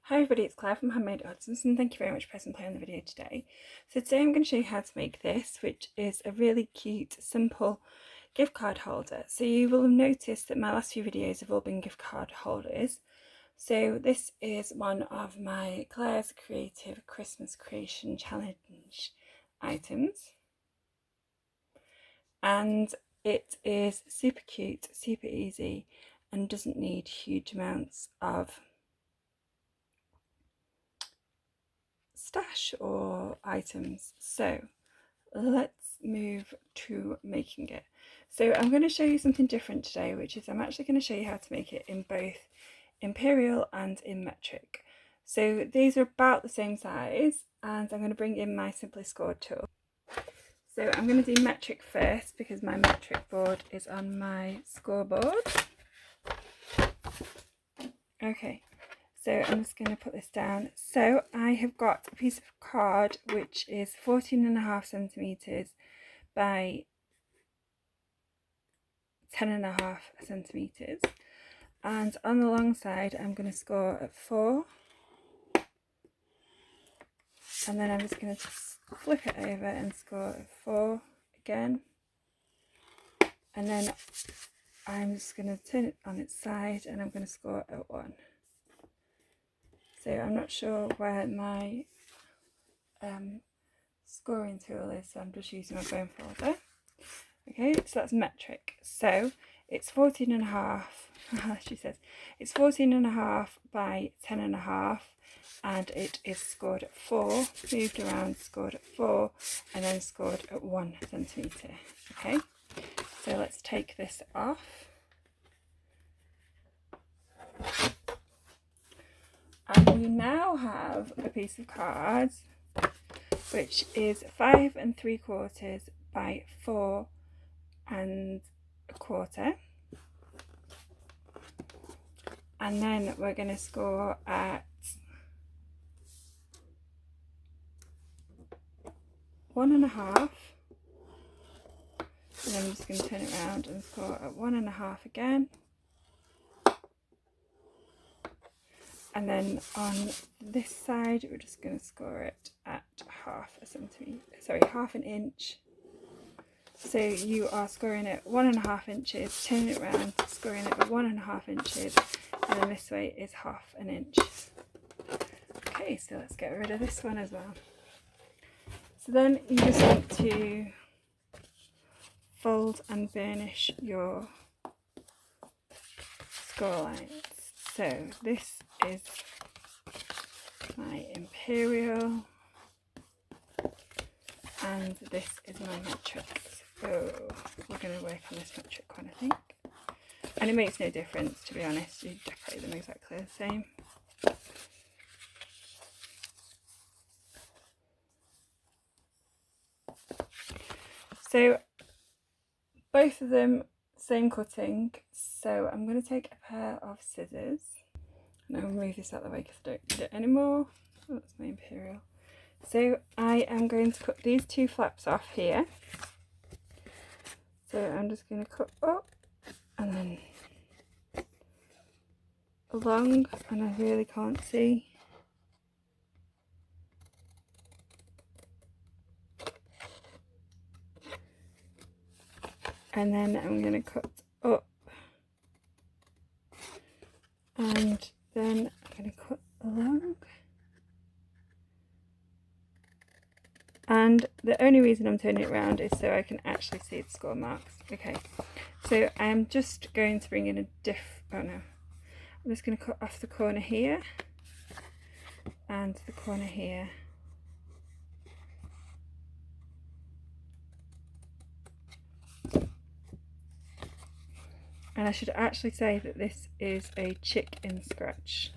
Hi everybody, it's Claire from Handmade Artisans and thank you very much for pressing play on the video today. So today I'm going to show you how to make this, which is a really cute, simple gift card holder. So you will have noticed that my last few videos have all been gift card holders. So this is one of my Claire's Creative Christmas Creation Challenge items. And it is super cute, super easy, and doesn't need huge amounts of stash or items. So let's move to making it. So I'm going to show you something different today, which is I'm actually going to show you how to make it in both Imperial and in metric. So these are about the same size, and I'm going to bring in my Simply Scored tool. So I'm going to do metric first because my metric board is on my scoreboard. Okay, so I'm just going to put this down. So I have got a piece of card which is 14.5 centimetres by 10.5 centimetres, and on the long side I'm going to score at 4, and then I'm just going to flip it over and score at 4 again, and then I'm just going to turn it on its side and I'm going to score at 1. So I'm not sure where my scoring tool is, so I'm just using my bone folder. Okay, so that's metric. So it's 14.5, she says, it's 14.5 by 10.5, and it is scored at 4, moved around, scored at 4, and then scored at 1 centimetre. Okay, so let's take this off. And we now have a piece of card which is 5 3/4 by 4 1/4, and then we're going to score at 1.5, and then I'm just going to turn it around and score at 1.5 again. And then on this side we're just going to score it at half an inch. So you are scoring it 1.5 inches, turning it around, scoring it at 1.5 inches, and then this way is half an inch. Okay, so let's get rid of this one as well. So then you just want to fold and burnish your score lines. So this is my Imperial and this is my metric. So we're going to work on this metric one, I think. And it makes no difference, to be honest, you decorate them exactly the same. So both of them same cutting, so I'm going to take a pair of scissors and I'll move this out of the way because I don't need it anymore. Oh, that's my Imperial. So I am going to cut these two flaps off here. So I'm just going to cut up and then along, and I really can't see. And then I'm going to cut up, and then I'm going to cut along. And the only reason I'm turning it around is so I can actually see the score marks. Okay, so I'm just going to bring in I'm just going to cut off the corner here and the corner here. And I should actually say that this is a Chick in Scratch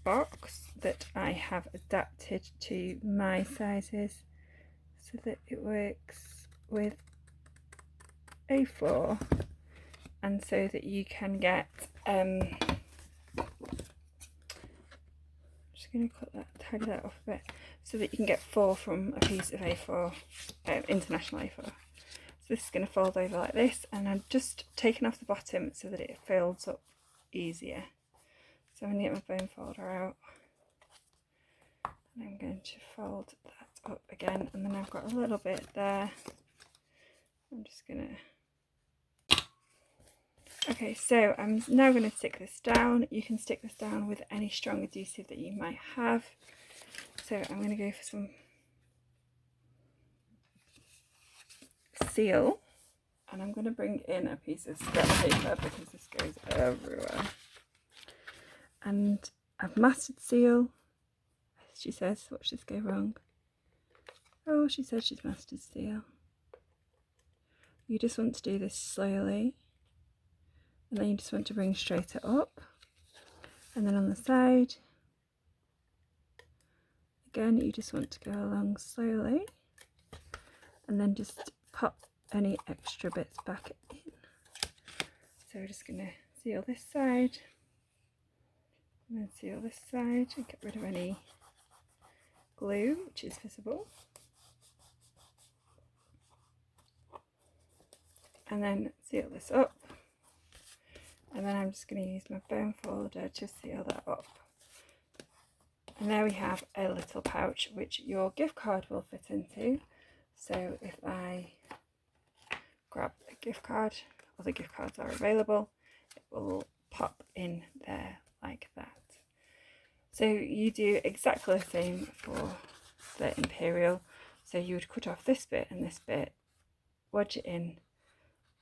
box that I have adapted to my sizes so that it works with A4, and so that you can get just going to cut that, tidy that off a bit, so that you can get 4 from a piece of A4, international A4. So this is going to fold over like this, and I'm just taking off the bottom so that it folds up easier. So I'm going to get my bone folder out, and I'm going to fold that up again, and then I've got a little bit there. I'm just going to... Okay, so I'm now going to stick this down. You can stick this down with any strong adhesive that you might have. So I'm going to go for some seal, and I'm going to bring in a piece of scrap paper because this goes everywhere. And I've mastered seal. She says, watch this go wrong. Oh, she said she's mastered seal. You just want to do this slowly, and then you just want to bring straighter up, and then on the side again you just want to go along slowly, and then just pop any extra bits back in. So we're just going to seal this side, and then seal this side, and get rid of any glue which is visible, and then seal this up, and then I'm just going to use my bone folder to seal that up. And there we have a little pouch which your gift card will fit into. So if I grab a gift card, other gift cards are available, it will pop in there like that. So you do exactly the same for the Imperial. So you would cut off this bit and this bit, wedge it in,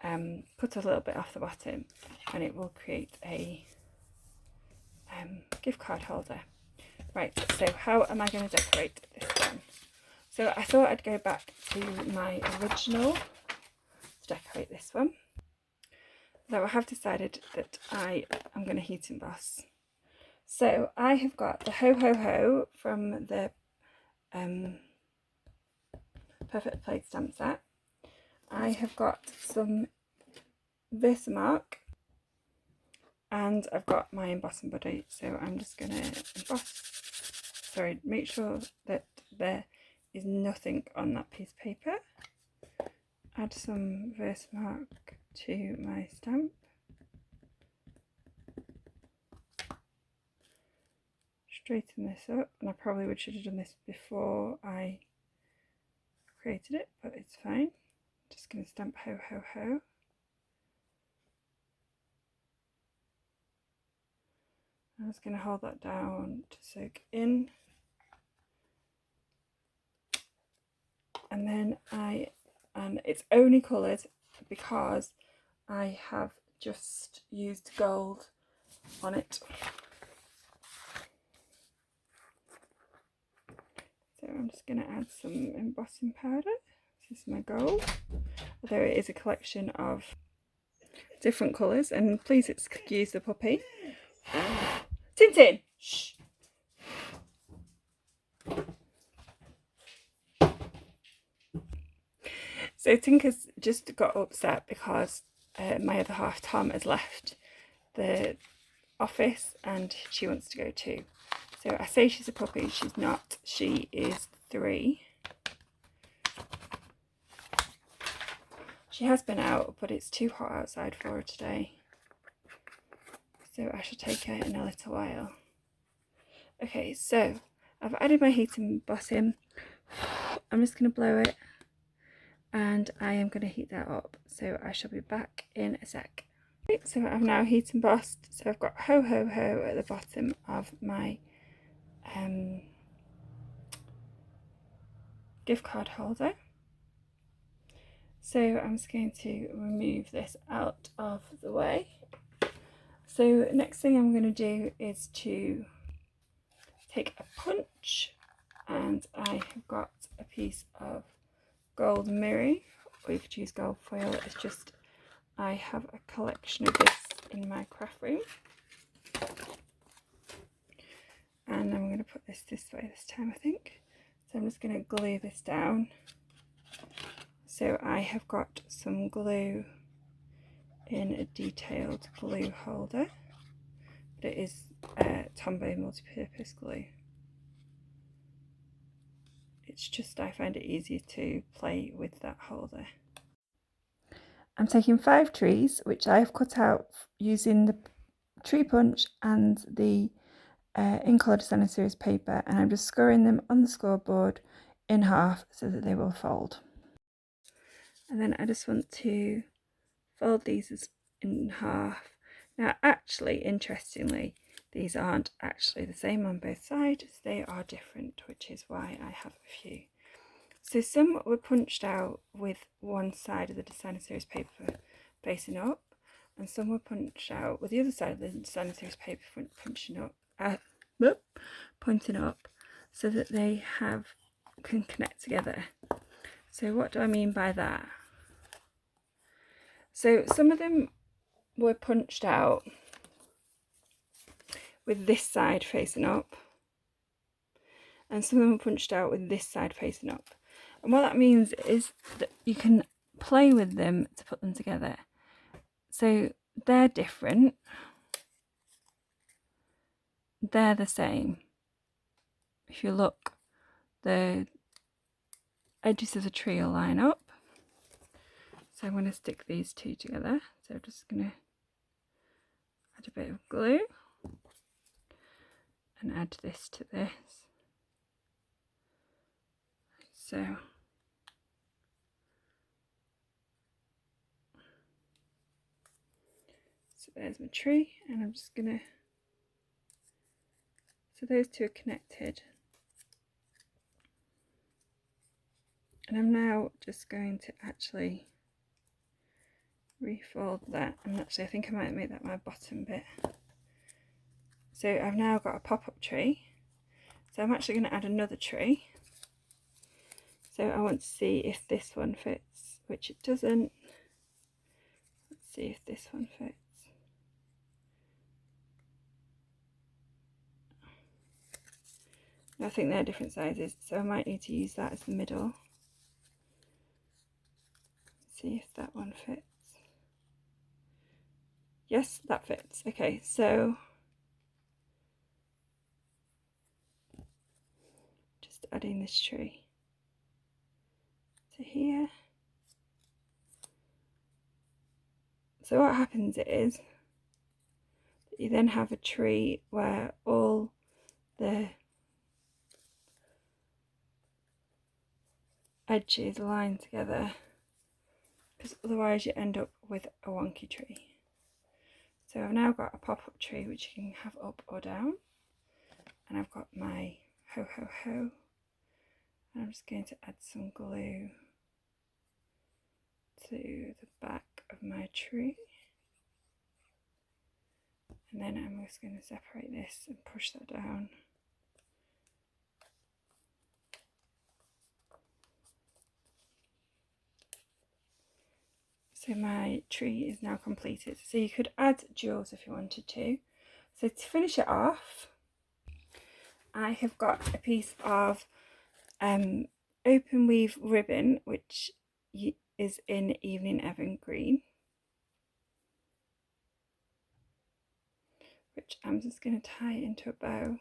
cut a little bit off the bottom, and it will create a gift card holder. Right, so how am I going to decorate this one? So I thought I'd go back to my original to decorate this one. Though I have decided that I am going to heat emboss. So I have got the Ho Ho Ho from the Perfectly Plaid Stamp set. I have got some Versamark, and I've got my embossing buddy. So I'm just going to emboss. Sorry, make sure that there is nothing on that piece of paper. Add some Versamark to my stamp. Straighten this up, and I probably should have done this before I created it, but it's fine. Just going to stamp Ho Ho Ho. I'm just going to hold that down to soak in. And then and it's only coloured because I have just used gold on it. So I'm just going to add some embossing powder. This is my gold, although it is a collection of different colours, and please excuse the puppy. Tintin! Shh! So Tinker's just got upset because my other half, Tom, has left the office and she wants to go too. So I say she's a puppy, she's not. She is 3. She has been out, but it's too hot outside for her today. So I shall take her in a little while. Okay, so I've added my heat embossing. I'm just going to blow it, and I am going to heat that up. So I shall be back in a sec. Okay, so I've now heat embossed. So I've got Ho Ho Ho at the bottom of my gift card holder. So I'm just going to remove this out of the way. So next thing I'm going to do is to take a punch, and I have got a piece of gold mirror, or you could use gold foil. It's just I have a collection of this in my craft room, and I'm going to put this way this time, I think. So I'm just going to glue this down. So I have got some glue in a detailed glue holder, but it is Tombow multi-purpose glue. It's just I find it easier to play with that holder. I'm taking 5 trees, which I have cut out using tree punch and the in-colour designer series paper, and I'm just scoring them on the scoreboard in half so that they will fold. And then I just want to fold these in half. Now actually, interestingly, these aren't actually the same on both sides, they are different, which is why I have a few. So some were punched out with one side of the designer series paper facing up, and some were punched out with the other side of the designer series paper pointing up, so that they can connect together. So what do I mean by that? So some of them were punched out with this side facing up, and some of them were punched out with this side facing up. And what that means is that you can play with them to put them together. So they're different, they're the same. If you look, the edges of the tree will line up. So I'm going to stick these two together. So I'm just going to add a bit of glue and add this to this. So there's my tree, and I'm just gonna, so those two are connected, and I'm now just going to actually refold that, and actually I think I might make that my bottom bit. So I've now got a pop-up tree, so I'm actually going to add another tree. So I want to see if this one fits, which it doesn't. Let's see if this one fits. I think they're different sizes, so I might need to use that as the middle. See if that one fits. Yes, that fits. Okay, so just adding this tree to here. So what happens is that you then have a tree where all the edges line together, because otherwise you end up with a wonky tree. So I've now got a pop-up tree which you can have up or down, and I've got my ho ho ho, and I'm just going to add some glue to the back of my tree, and then I'm just going to separate this and push that down. So my tree is now completed. So you could add jewels if you wanted to. So to finish it off, I have got a piece of open weave ribbon, which is in Evening Evergreen, which I'm just going to tie into a bow.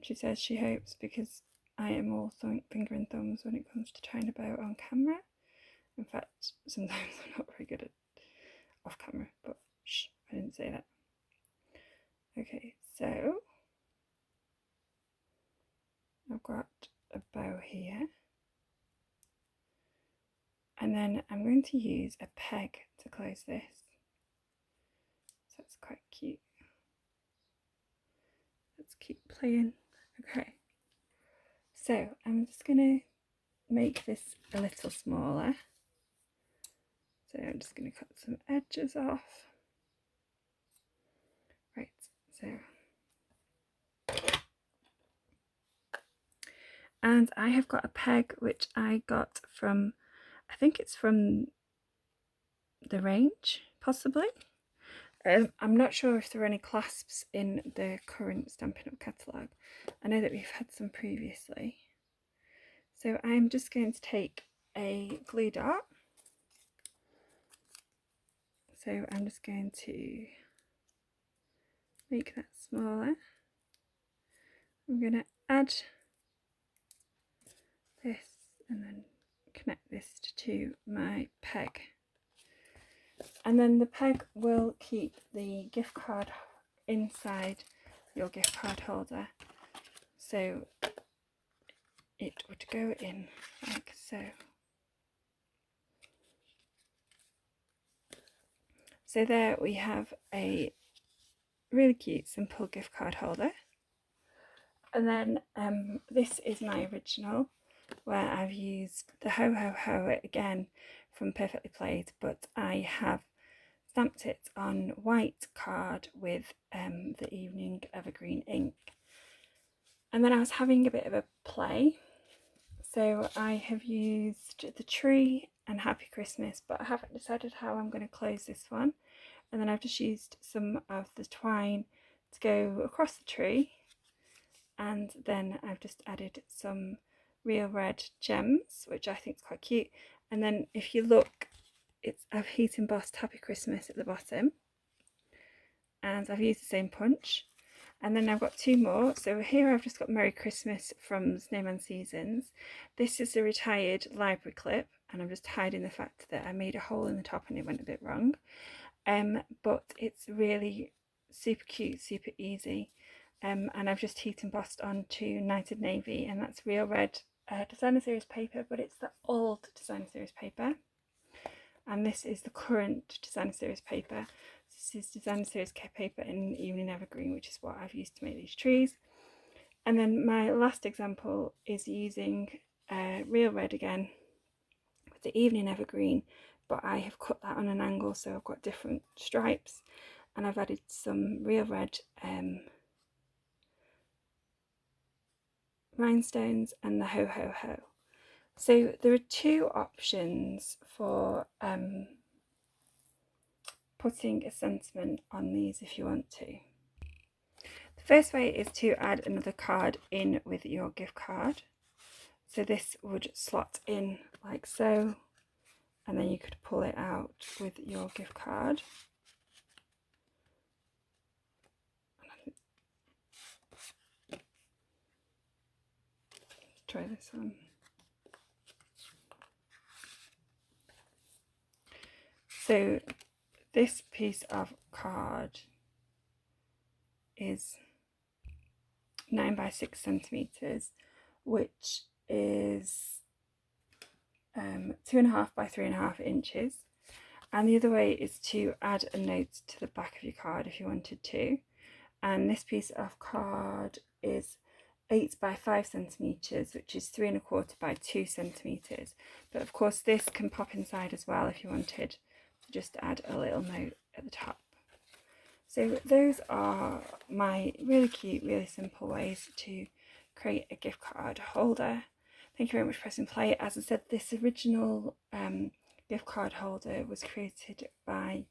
She says she hopes, because I am all finger and thumbs when it comes to tying a bow on camera. In fact, sometimes I'm not very good at off camera, but shh, I didn't say that. Okay, so I've got a bow here, and then I'm going to use a peg to close this. So it's quite cute. Let's keep playing. Okay, so I'm just going to make this a little smaller. So I'm just going to cut some edges off. Right, so. And I have got a peg which I got from, I think it's from the range, possibly. I'm not sure if there are any clasps in the current Stampin' Up catalogue. I know that we've had some previously. So I'm just going to take a glue dot. So I'm just going to make that smaller. I'm going to add this and then connect this to my peg. And then the peg will keep the gift card inside your gift card holder. So it would go in like so. So there we have a really cute simple gift card holder. And then this is my original, where I've used the Ho Ho Ho again from Perfectly Plaid, but I have stamped it on white card with the Evening Evergreen ink. And then I was having a bit of a play, so I have used the tree and Happy Christmas, but I haven't decided how I'm going to close this one. And then I've just used some of the twine to go across the tree, and then I've just added some real red gems, which I think is quite cute. And then if you look, I've heat embossed Happy Christmas at the bottom, and I've used the same punch. And then I've got two more. So here I've just got Merry Christmas from Snowman Seasons. This is a retired library clip, and I'm just hiding the fact that I made a hole in the top and it went a bit wrong. But it's really super cute, super easy. And I've just heat embossed onto Knighted Navy, and that's real red Designer Series paper, but it's the old Designer Series paper. And this is the current Designer Series paper. This is Designer Series paper in Evening Evergreen, which is what I've used to make these trees. And then my last example is using real red again with the Evening Evergreen, but I have cut that on an angle, so I've got different stripes, and I've added some real red rhinestones and the Ho Ho Ho. So there are two options for putting a sentiment on these if you want to. The first way is to add another card in with your gift card. So this would slot in like so, and then you could pull it out with your gift card. Try this on. So this piece of card is 9 by 6 centimeters, which is 2.5 by 3.5 inches. And the other way is to add a note to the back of your card if you wanted to. And this piece of card is 8 by 5 centimeters, which is 3.25 by 2 centimeters. But of course, this can pop inside as well if you wanted to just add a little note at the top. So those are my really cute, really simple ways to create a gift card holder. Thank you very much for pressing play. As I said, this original gift card holder was created by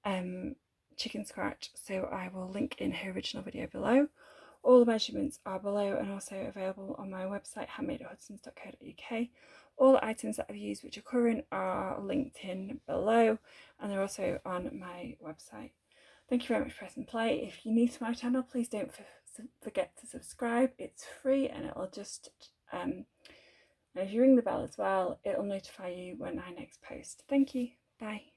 Chicken Scratch, so I will link in her original video below. All the measurements are below and also available on my website handmadeathudsons.co.uk. All the items that I've used which are current are linked in below, and they're also on my website. Thank you very much for pressing play. If you're new to my channel, please don't forget to subscribe. It's free, and it'll just and if you ring the bell as well, it'll notify you when I next post. Thank you. Bye.